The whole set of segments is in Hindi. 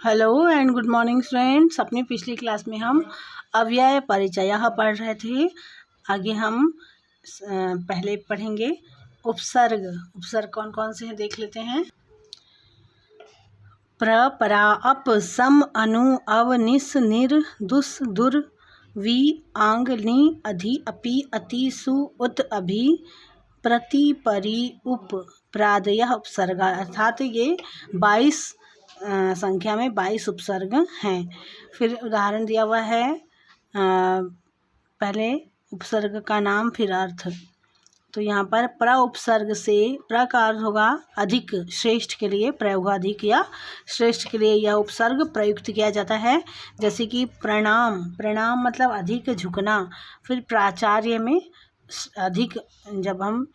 Hello and good morning friends. अपनी पिछली क्लास में हम अव्यय परिचय पढ़ रहे थे। आगे हम पहले पढ़ेंगे उपसर्ग। उपसर्ग कौन कौन से हैं देख लेते हैं। प्र, परा, अप, सम, अनु, अव, निस, निर, दुस, दुर, वी, आंग, नि, अधि, अपि, अति, सु, उत, अभि, प्रति, परि, उप, प्रादयः उपसर्ग। अर्थात ये 22 संख्या में 22 उपसर्ग हैं। फिर उदाहरण दिया हुआ है, पहले उपसर्ग का नाम फिर अर्थ। तो यहाँ पर प्र उपसर्ग से प्र का अर्थ होगा अधिक, श्रेष्ठ के लिए प्रयोग होगा अधिक या श्रेष्ठ के लिए यह उपसर्ग प्रयुक्त किया जाता है। जैसे कि प्रणाम, प्रणाम मतलब अधिक झुकना। फिर प्राचार्य में अधिक, जब हम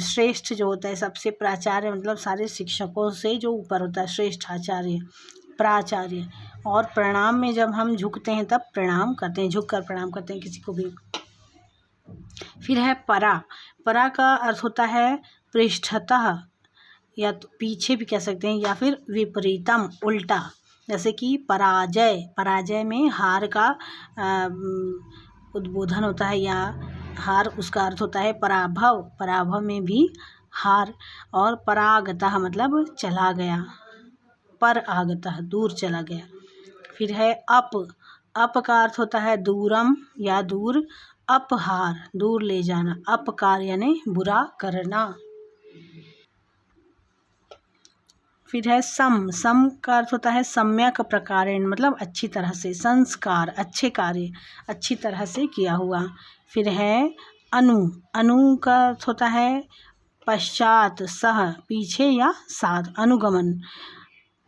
श्रेष्ठ जो होता है सबसे, प्राचार्य मतलब सारे शिक्षकों से जो ऊपर होता है, श्रेष्ठ आचार्य प्राचार्य। और प्रणाम में जब हम झुकते हैं तब प्रणाम करते हैं, झुक कर प्रणाम करते हैं किसी को भी। फिर है परा। परा का अर्थ होता है पृष्ठतः, या तो पीछे भी कह सकते हैं, या फिर विपरीतम उल्टा। जैसे कि पराजय, पराजय में हार का उद्बोधन होता है, या हार उसका अर्थ होता है पराभव, पराभव में भी हार। और परागतः मतलब चला गया, पर आगतः दूर चला गया। फिर है अप। अप का अर्थ होता है दूरम या दूर, अपहार दूर ले जाना, अपकार यानी बुरा करना। फिर है सम। सम का अर्थ होता है सम्यक प्रकारेण मतलब अच्छी तरह से, संस्कार अच्छे कार्य अच्छी तरह से किया हुआ। फिर है अनु। अनु का अर्थ होता है पश्चात, सह पीछे या साथ, अनुगमन।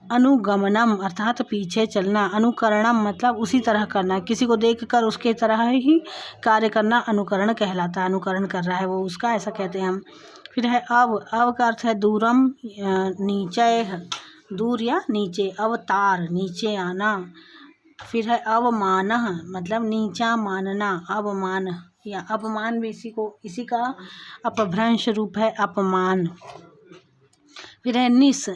अनुगमनम अर्थात पीछे चलना। अनुकरणम मतलब उसी तरह करना, किसी को देखकर उसके तरह ही कार्य करना अनुकरण कहलाता है। अनुकरण कर रहा है वो उसका, ऐसा कहते हैं हम। फिर है अव। अव का अर्थ है दूरम, नीचे, दूर या नीचे, अवतार नीचे आना। फिर है अवमान मतलब नीचा मानना, अवमान या अपमान भी इसी का अपभ्रंश रूप है अपमान। फिर है निस।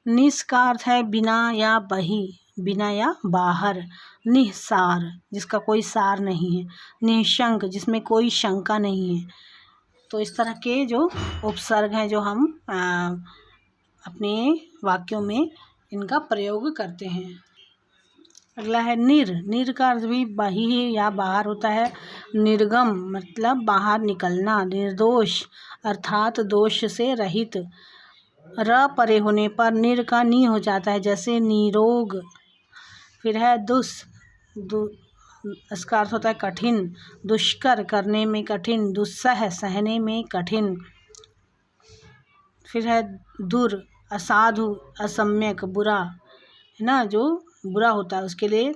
निस का अर्थ है बिना या बही, बिना या बाहर। निःसार जिसका कोई सार नहीं है। निःशंक जिसमें कोई शंका नहीं है। तो इस तरह के जो उपसर्ग हैं जो हम अपने वाक्यों में इनका प्रयोग करते हैं। अगला है निर। निर का अर्थ भी बाही या बाहर होता है। निर्गम मतलब बाहर निकलना। निर्दोष अर्थात दोष से रहित। र परे होने पर निर का नी हो जाता है, जैसे निरोग। फिर है दुस। इसका अर्थ होता है कठिन, दुष्कर करने में कठिन, दुस्सह सहने में कठिन। फिर है दुर, असाधु, असम्यक, बुरा है ना, जो बुरा होता है उसके लिए,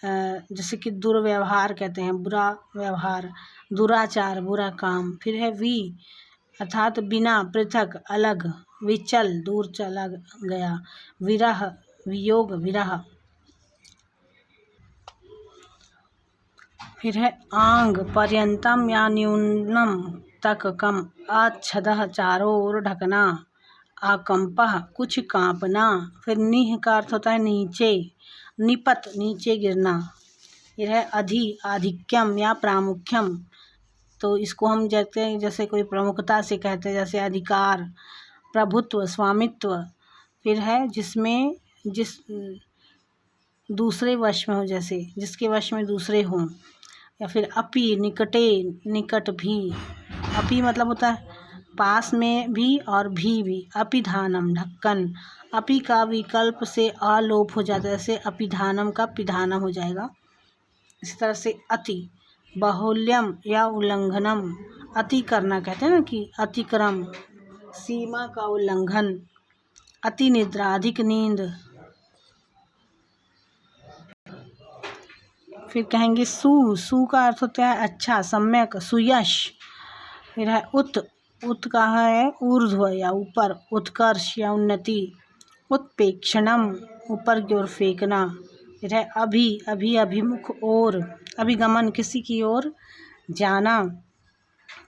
जैसे कि दुर्व्यवहार कहते हैं, बुरा व्यवहार, दुराचार बुरा काम। फिर है वी अर्थात बिना, पृथक, अलग, विचल दूर चला गया, विरह वियोग विरह। फिर है आंग। पर्यंतम या न्यूनम तक कम, अच्छदः चारों ओर ढकना, आकंपः कुछ कांपना। फिर निह का अर्थ होता है नीचे, निपत नीचे गिरना। फिर है अधि, आधिक्यम या प्रामुख्यम, तो इसको हम जैसे कोई प्रमुखता से कहते हैं, जैसे अधिकार, प्रभुत्व, स्वामित्व। फिर है जिसमें दूसरे वश में हो, जैसे जिसके वश में दूसरे हों। या फिर अपि, निकटे, निकट भी। अपि मतलब होता है पास में भी और भी। अपिधानम ढक्कन। अपि का विकल्प से अलोप हो जाता है, जैसे अपिधानम का पिधानम हो जाएगा। इसी तरह से अति, बाहुल्यम या उल्लंघनम, अति करना कहते हैं ना कि अतिक्रम, सीमा का उल्लंघन। अति निद्रा अधिक नींद। फिर कहेंगे सु। सु का अर्थ होता है अच्छा, सम्यक, सुयश। फिर है उत। उत का है ऊर्ध्व या ऊपर, उत्कर्ष या उन्नति। उत्प्रेक्षणम ऊपर की ओर फेंकना। फिर है अभि। अभि अभिमुख ओर, अभिगमन किसी की ओर जाना।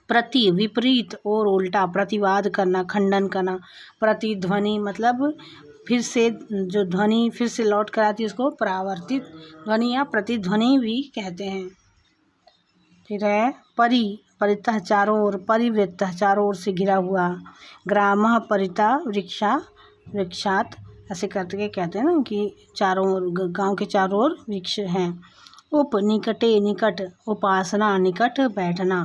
प्रति विपरीत और उल्टा, प्रतिवाद करना, खंडन करना। प्रतिध्वनि मतलब फिर से जो ध्वनि फिर से लौट कर आती है उसको परावर्तित ध्वनि या प्रतिध्वनि भी कहते हैं। फिर है परितः चारों ओर, परिवृत्तः चारों ओर से घिरा हुआ, ग्रामः परितः वृक्षात, ऐसे करके कहते हैं ना कि चारों ओर गांव के चारों ओर वृक्ष हैं। निकटे निकट, उपासना निकट बैठना,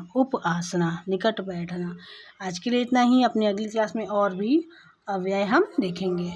आसना निकट बैठना। आज के लिए इतना ही, अपनी अगली क्लास में और भी अव्यय हम देखेंगे।